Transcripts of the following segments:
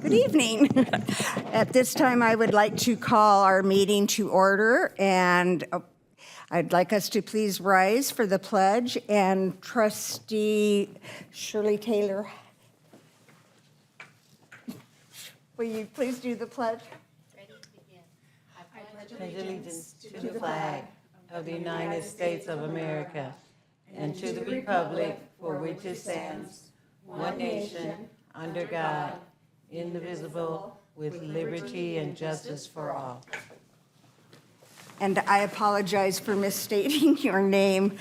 Good evening. At this time, I would like to call our meeting to order, and I'd like us to please rise for the pledge. And Trustee Shirley Taylor, will you please do the pledge? Pledge allegiance to the flag of the United States of America and to the republic for which it stands, one nation, under God, indivisible, with liberty and justice for all. And I apologize for misstating your name.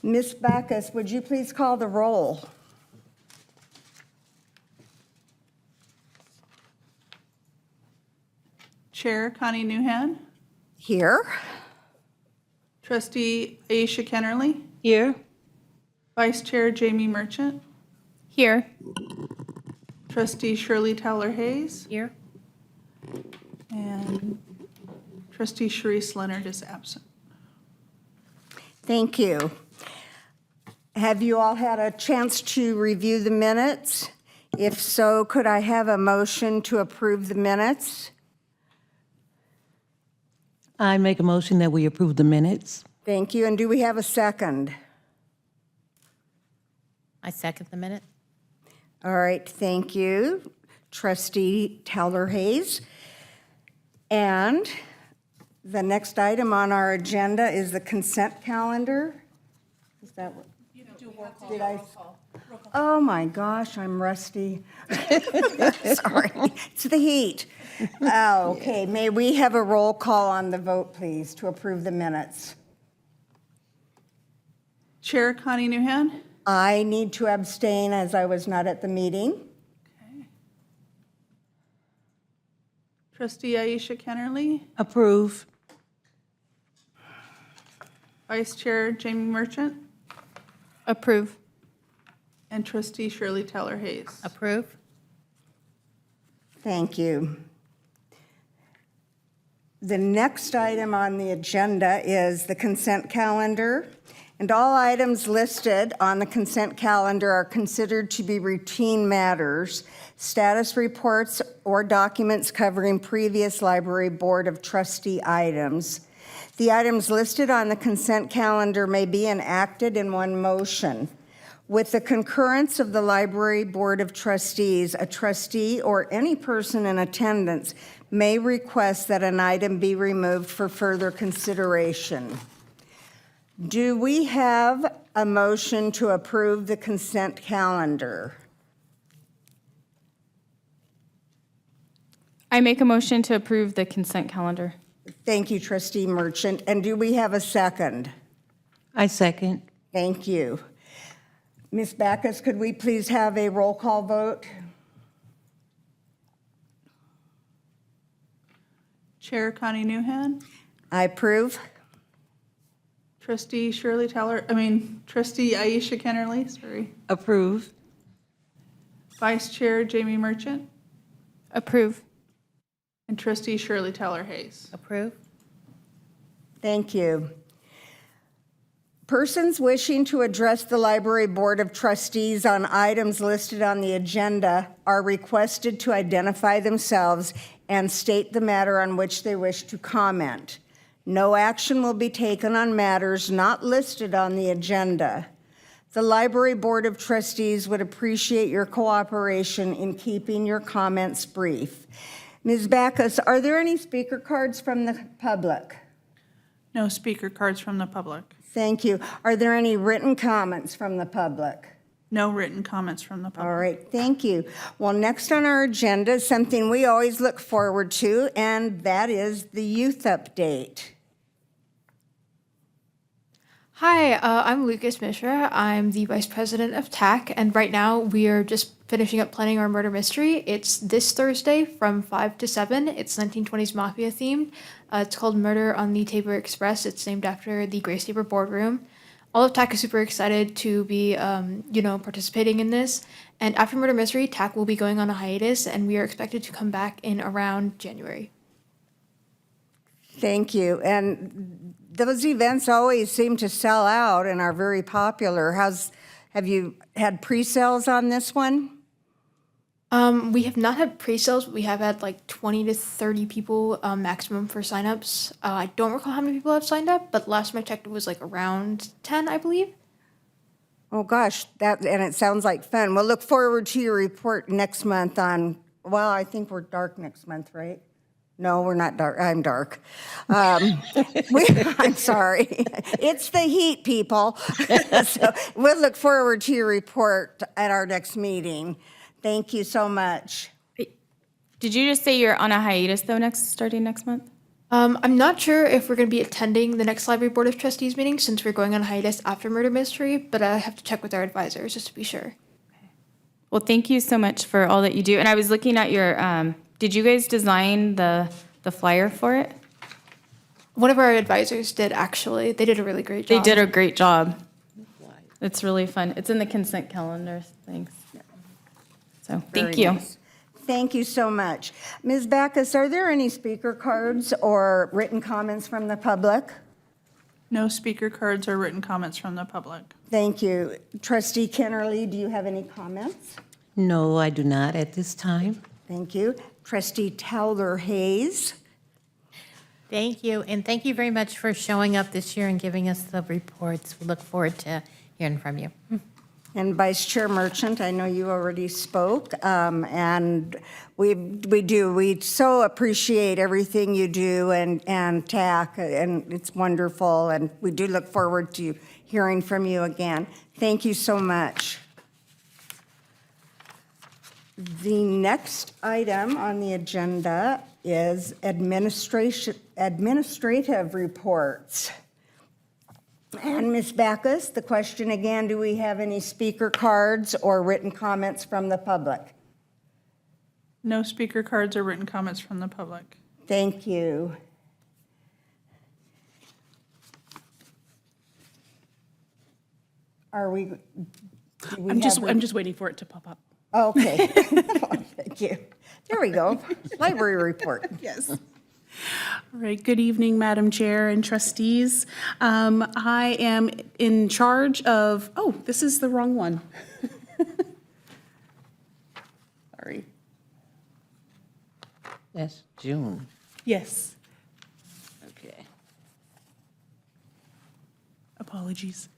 Ms. Backus, would you please call the roll? Chair Connie Newhan, Here. Trustee Aisha Kennerly, Here. Vice Chair Jamie Merchant, Here. Trustee Shirley Towler Hayes, Here. and Trustee Sharice Leonard is absent. Thank you. Have you all had a chance to review the minutes? If so, could I have a motion to approve the minutes? I make a motion that we approve the minutes. Thank you. And do we have a second? I second the minute. All right, thank you, Trustee Towler Hayes. And the next item on our agenda is the consent calendar. Is that what? Did I? Oh my gosh, I'm rusty. Sorry, it's the heat. Okay, may we have a roll call on the vote, please, to approve the minutes? Chair Connie Newhan, I need to abstain as I was not at the meeting. Trustee Aisha Kennerly, Approve. Vice Chair Jamie Merchant, Approve. and Trustee Shirley Towler Hayes. Approve. Thank you. The next item on the agenda is the consent calendar, and all items listed on the consent calendar are considered to be routine matters, status reports, or documents covering previous Library Board of Trustee items. The items listed on the consent calendar may be enacted in one motion. With the concurrence of the Library Board of Trustees, a trustee or any person in attendance may request that an item be removed for further consideration. Do we have a motion to approve the consent calendar? I make a motion to approve the consent calendar. Thank you, Trustee Merchant. And do we have a second? I second. Thank you. Ms. Backus, could we please have a roll call vote? Chair Connie Newhan, I approve. Trustee Trustee Aisha Kennerly, sorry. Approve. Vice Chair Jamie Merchant, Approve. and Trustee Shirley Towler Hayes. Approve. Thank you. Persons wishing to address the Library Board of Trustees on items listed on the agenda are requested to identify themselves and state the matter on which they wish to comment. No action will be taken on matters not listed on the agenda. The Library Board of Trustees would appreciate your cooperation in keeping your comments brief. Ms. Backus, are there any speaker cards from the public? No speaker cards from the public. Thank you. Are there any written comments from the public? No written comments from the public. All right, thank you. Well, next on our agenda is something we always look forward to, and that is the youth update. Hi, I'm Lucas Mishra. I'm the Vice President of TAC, and right now we are just finishing up planning our murder mystery. It's this Thursday from 5 to 7. It's 1920s Mafia themed. It's called Murder on the Tabor Express. It's named after the Grace Tabor boardroom. All of TAC is super excited to be, participating in this. And after murder mystery, TAC will be going on a hiatus, and we are expected to come back in around January. Thank you. And those events always seem to sell out and are very popular. Have you had pre-sales on this one? We have not had pre-sales, but we have had like 20 to 30 people maximum for signups. I don't recall how many people have signed up, but last time I checked, it was like around 10, I believe. Oh, gosh, and it sounds like fun. We'll look forward to your report next month on, well, I think we're dark next month, right? No, we're not dark. I'm dark. I'm sorry. It's the heat, people. So we'll look forward to your report at our next meeting. Thank you so much. Did you just say you're on a hiatus though starting next month? I'm not sure if we're going to be attending the next Library Board of Trustees meeting since we're going on hiatus after Murder Mystery, but I have to check with our advisors just to be sure. Well, thank you so much for all that you do. And I was looking at your, did you guys design the flyer for it? One of our advisors did, actually. They did a really great They job. did a great job. It's really fun. It's in the consent calendar, thanks. So, thank Very you. nice. Thank you so much. Ms. Backus, are there any speaker cards or written comments from the public? No speaker cards or written comments from the public. Thank you. Trustee Kennerly, do you have any comments? No, I do not at this time. Thank you. Trustee Towler Hayes. Thank you, and thank you very much for showing up this year and giving us the reports. We look forward to hearing from you. And Vice Chair Merchant, I know you already spoke, and we so appreciate everything you do and TAC, and it's wonderful, and we do look forward to hearing from you again. Thank you so much. The next item on the agenda is administrative reports. And Ms. Backus, the question again, do we have any speaker cards or written comments from the public? No speaker cards or written comments from the public. Thank you. Are we? I'm just waiting for it to pop up. Okay. Thank you. There we go. Library report. Yes. All right. Good evening, Madam Chair and trustees. I am in charge of, oh, this is the wrong one. Sorry. That's June. Yes. Okay. Apologies.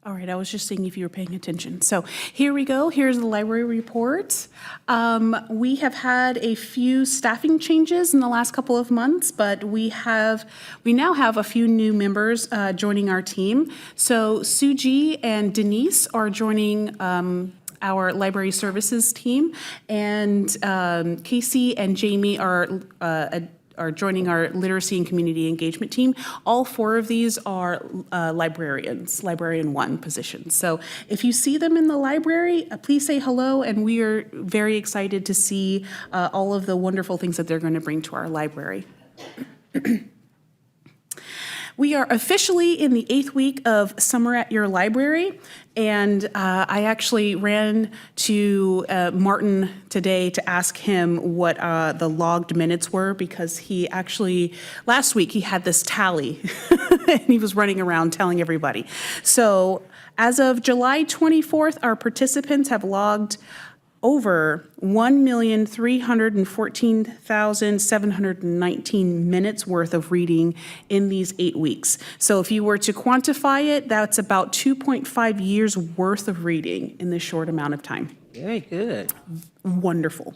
All right, I was just seeing if you were paying attention. So here we go. Here's the library report. We have had a few staffing changes in the last couple of months, but we now have a few new members joining our team. So Suji and Denise are joining our library services team, and Casey and Jamie are joining our literacy and community engagement team. All four of these are librarians, librarian 1 positions. So if you see them in the library, please say hello, and we are very excited to see all of the wonderful things that they're going to bring to our library. We are officially in the 8th week of Summer at Your Library, and I actually ran to Martin today to ask him what the logged minutes were, because he actually, last week, he had this tally, and he was running around telling everybody. So as of July 24th, our participants have logged over 1,314,719 minutes worth of reading in these 8 weeks. So if you were to quantify it, that's about 2.5 years worth of reading in this short amount of time. Very good. Wonderful.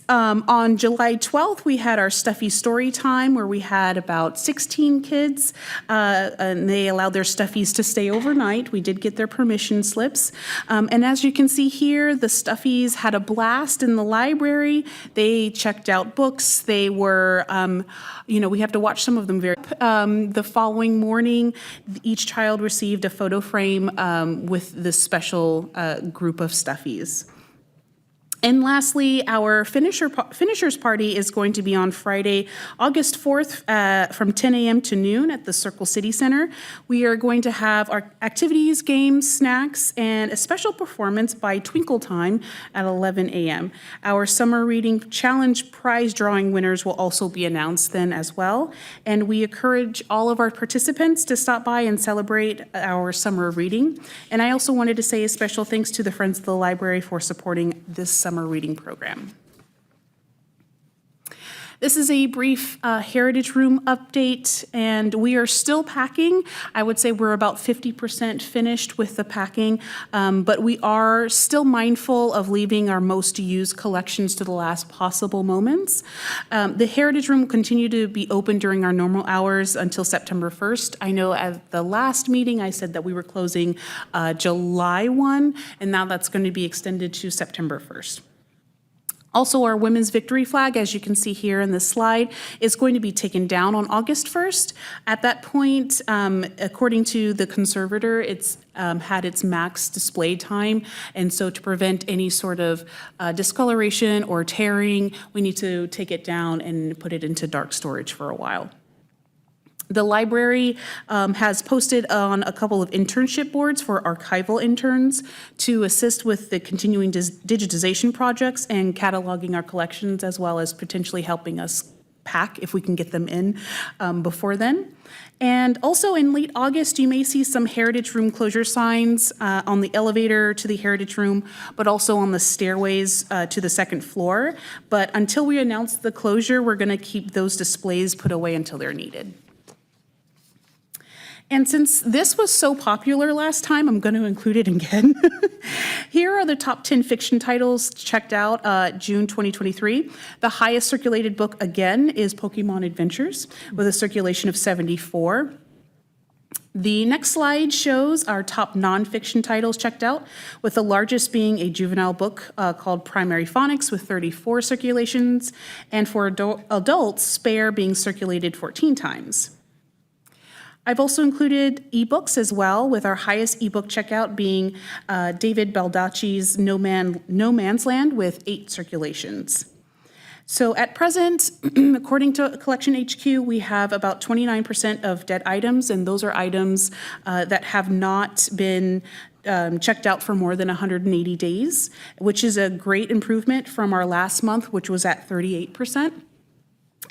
On July 12th, we had our Stuffy Story Time, where we had about 16 kids, and they allowed their Stuffies to stay overnight. We did get their permission slips. And as you can see here, the Stuffies had a blast in the library. They checked out books. They were, we have to watch some of them very. The following morning, each child received a photo frame with this special group of Stuffies. And lastly, our finishers party is going to be on Friday, August 4th from 10 a.m. to noon at the Circle City Center. We are going to have our activities, games, snacks, and a special performance by Twinkle Time at 11 a.m. Our Summer Reading Challenge prize drawing winners will also be announced then as well. And we encourage all of our participants to stop by and celebrate our summer reading. And I also wanted to say a special thanks to the Friends of the Library for supporting this summer reading program. This is a brief Heritage Room update, and we are still packing. I would say we're about 50% finished with the packing, but we are still mindful of leaving our most used collections to the last possible moments. The Heritage Room will continue to be open during our normal hours until September 1st. I know at the last meeting, I said that we were closing July 1, and now that's going to be extended to September 1st. Also, our Women's Victory flag, as you can see here in this slide, is going to be taken down on August 1st. At that point, according to the conservator, it's had its max display time, and so to prevent any sort of discoloration or tearing, we need to take it down and put it into dark storage for a while. The library has posted on a couple of internship boards for archival interns to assist with the continuing digitization projects and cataloging our collections, as well as potentially helping us pack if we can get them in before then. And also in late August, you may see some Heritage Room closure signs on the elevator to the Heritage Room, but also on the stairways to the second floor. But until we announce the closure, we're going to keep those displays put away until they're needed. And since this was so popular last time, I'm going to include it again. Here are the top 10 fiction titles checked out June 2023. The highest circulated book, again, is Pokemon Adventures, with a circulation of 74. The next slide shows our top nonfiction titles checked out, with the largest being a juvenile book called Primary Phonics with 34 circulations, and for adults, Spare being circulated 14 times. I've also included ebooks as well, with our highest ebook checkout being David Baldacci's No Man's Land with 8 circulations. So at present, according to Collection HQ, we have about 29% of dead items, and those are items that have not been checked out for more than 180 days, which is a great improvement from our last month, which was at 38%.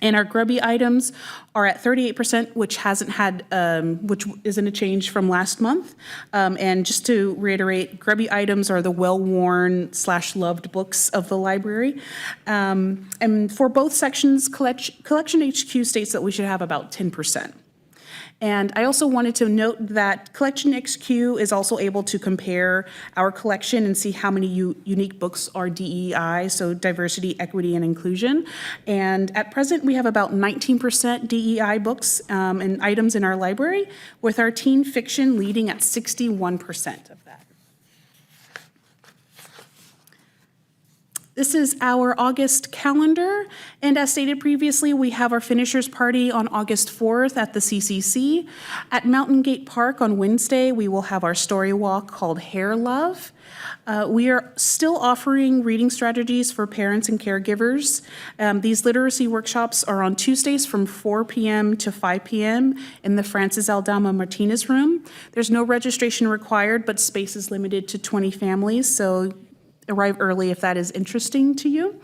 And our grubby items are at 38%, which hasn't had, which isn't a change from last month. And just to reiterate, grubby items are the well-worn / loved books of the library. And for both sections, Collection HQ states that we should have about 10%. And I also wanted to note that Collection HQ is also able to compare our collection and see how many unique books are DEI, so diversity, equity, and inclusion. And at present, we have about 19% DEI books and items in our library, with our teen fiction leading at 61% of that. This is our August calendar, and as stated previously, we have our finishers party on August 4th at the CCC. At Mountain Gate Park on Wednesday, we will have our story walk called Hair Love. We are still offering reading strategies for parents and caregivers. These literacy workshops are on Tuesdays from 4 p.m. to 5 p.m. in the Francis Aldama Martinez room. There's no registration required, but space is limited to 20 families, so arrive early if that is interesting to you.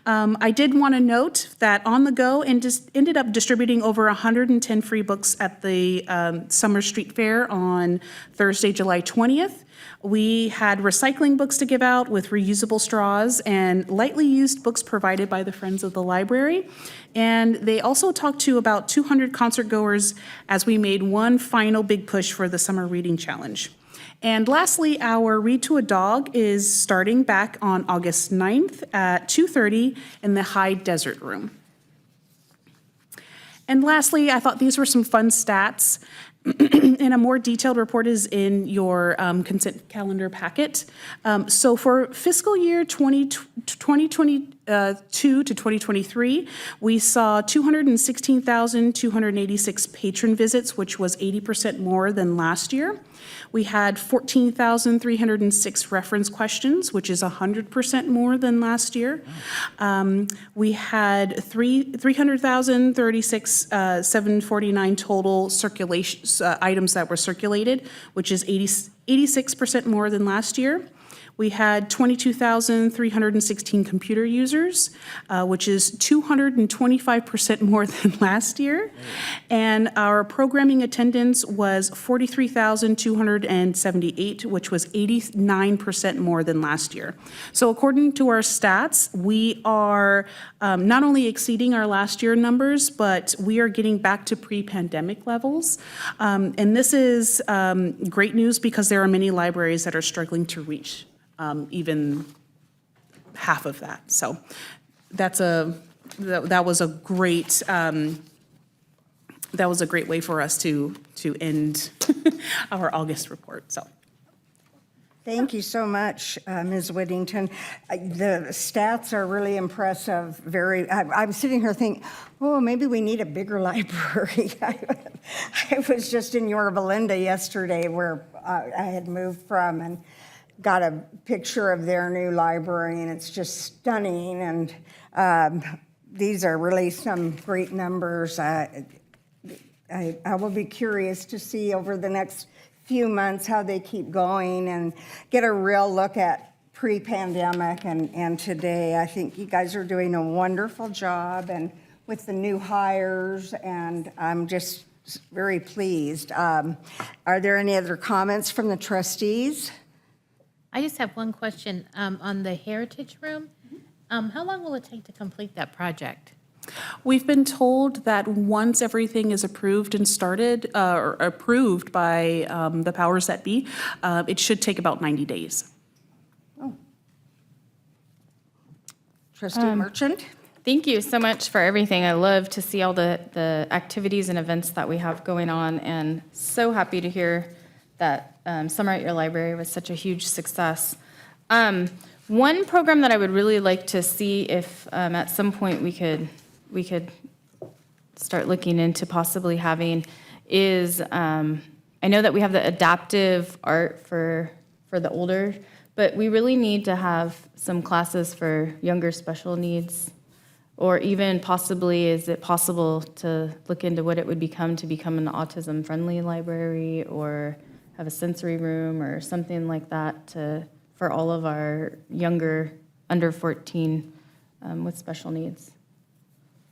I did want to note that On the Go ended up distributing over 110 free books at the Summer Street Fair on Thursday, July 20th. We had recycling books to give out with reusable straws and lightly used books provided by the Friends of the Library. And they also talked to about 200 concert goers as we made one final big push for the Summer Reading Challenge. And lastly, our Read to a Dog is starting back on August 9th at 2:30 in the High Desert Room. And lastly, I thought these were some fun stats. And a more detailed report is in your consent calendar packet. So for fiscal year 2022 to 2023, we saw 216,286 patron visits, which was 80% more than last year. We had 14,306 reference questions, which is 100% more than last year. We had 300,036 749 total circulation items that were circulated, which is 86% more than last year. We had 22,316 computer users, which is 225% more than last year. And our programming attendance was 43,278, which was 89% more than last year. So according to our stats, we are not only exceeding our last year numbers, but we are getting back to pre-pandemic levels. And this is great news because there are many libraries that are struggling to reach even half of that. So that was a great way for us to end our August report. So Thank you so much, Ms. Whittington. The stats are really impressive. I'm sitting here thinking, oh, maybe we need a bigger library. I was just in Yorba Linda yesterday where I had moved from and got a picture of their new library, and it's just stunning. And these are really some great numbers. I will be curious to see over the next few months how they keep going and get a real look at pre-pandemic and today. I think you guys are doing a wonderful job and with the new hires, and I'm just very pleased. Are there any other comments from the trustees? I just have one question on the Heritage Room. How long will it take to complete that project? we've been told that once everything is approved and started, or approved by the powers that be, it should take about 90 days. Trustee Merchant? Thank you so much for everything. I love to see all the activities and events that we have going on, and so happy to hear that Summer at Your Library was such a huge success. One program that I would really like to see if at some point we could start looking into possibly having is, I know that we have the adaptive art for the older, but we really need to have some classes for younger special needs. Or even possibly, is it possible to look into what it would become to become an autism-friendly library or have a sensory room or something like that for all of our younger, under 14 with special needs?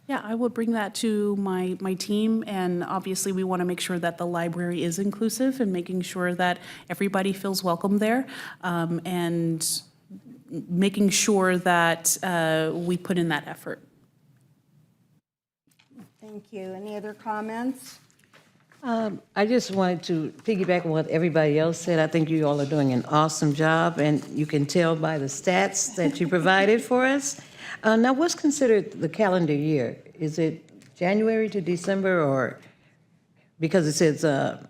Yeah, I will bring that to my team, and obviously we want to make sure that the library is inclusive and making sure that everybody feels welcome there, and making sure that we put in that effort. Thank you. Any other comments? I just wanted to piggyback on what everybody else said. I think you all are doing an awesome job, and you can tell by the stats that you provided for us. Now, what's considered the calendar year? Is it January to December, or because it says the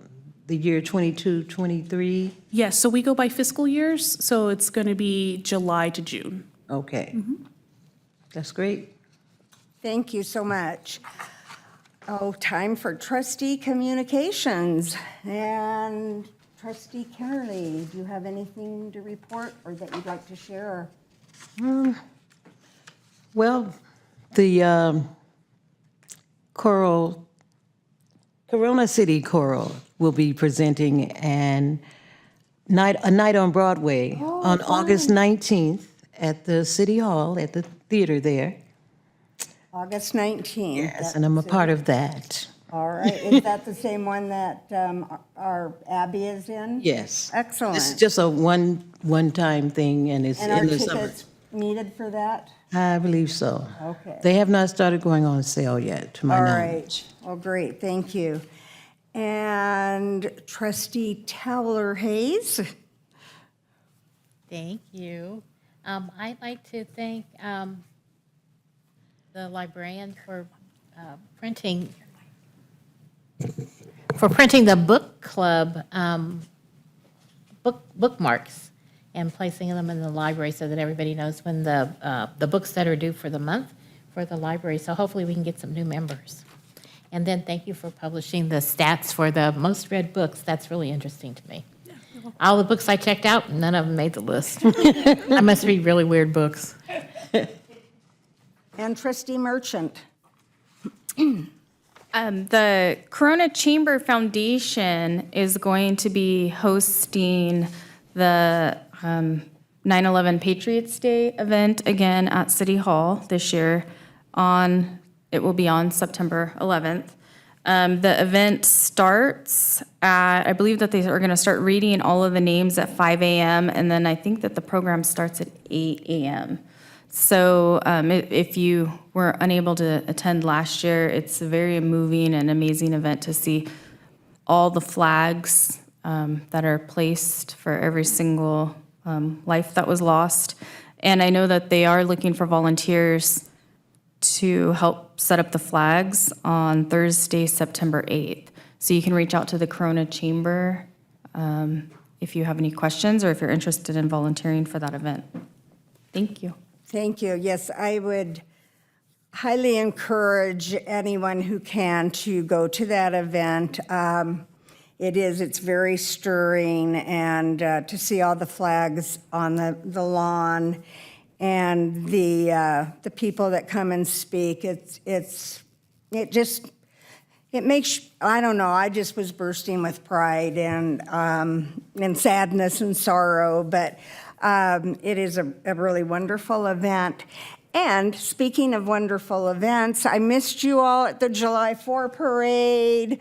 year 22, 23? Yes, so we go by fiscal years, so it's going to be July to June. Okay. That's great. Thank you so much. Oh, time for trustee communications. And Trustee Carley, do you have anything to report or that you'd like to share? Well, the Corona City Choral will be presenting a night on Broadway on August 19th at the City Hall, at the theater there. August 19th. Yes, and I'm a part of that. All right. Is that the same one that our Abby is in? Yes. Excellent. This is just a one-time thing, and it's And are in the summer. tickets needed for that? I believe so. Okay. They have not started going on sale yet, to my All knowledge. right. Well, great. Thank you. And Trustee Towler Hayes? Thank you. I'd like to thank the librarian for printing for printing the book club bookmarks and placing them in the library so that everybody knows when the books that are due for the month for the library. So hopefully we can get some new members. And then thank you for publishing the stats for the most read books. That's really interesting to me. All the books I checked out, none of them made the list. I must read really weird books. And Trustee Merchant. The Corona Chamber Foundation is going to be hosting the 9/11 Patriots Day event again at City Hall this year. It will be on September 11th. The event starts at, I believe that they are going to start reading all of the names at 5 a.m. and then I think that the program starts at 8 a.m. So if you were unable to attend last year, it's a very moving and amazing event to see all the flags that are placed for every single life that was lost. And I know that they are looking for volunteers to help set up the flags on Thursday, September 8th. So you can reach out to the Corona Chamber if you have any questions or if you're interested in volunteering for that event. Thank you. Thank you. Yes, I would highly encourage anyone who can to go to that event. It's very stirring, and to see all the flags on the lawn and the people that come and speak, it makes, I don't know, I just was bursting with pride and sadness and sorrow, but it is a really wonderful event. And speaking of wonderful events, I missed you all at the July 4 parade.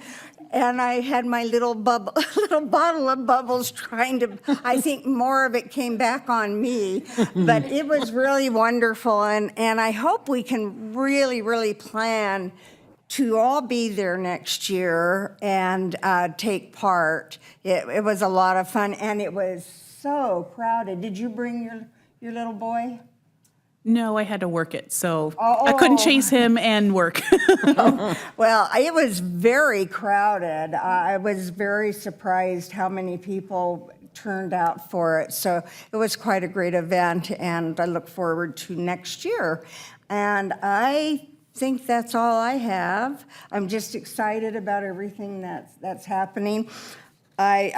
And I had my little bottle of bubbles I think more of it came back on me. But it was really wonderful. And I hope we can really, really plan to all be there next year and take part. It was a lot of fun, and it was so crowded. Did you bring your little boy? No, I had to work it, so I couldn't chase him and work. Well, it was very crowded. I was very surprised how many people turned out for it. So it was quite a great event, and I look forward to next year. And I think that's all I have. I'm just excited about everything that's happening. I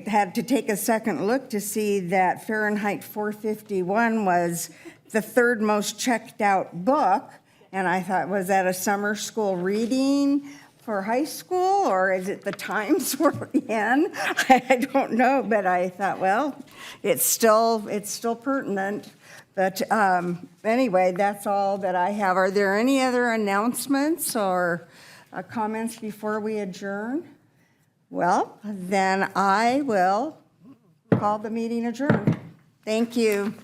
had to take a second look to see that Fahrenheit 451 was the third most checked out book. And I thought, was that a summer school reading for high school, or is it the times we're in? I don't know, but I thought, well, it's still pertinent. But anyway, that's all that I have. Are there any other announcements or comments before we adjourn? Well, then I will call the meeting adjourned. Thank you.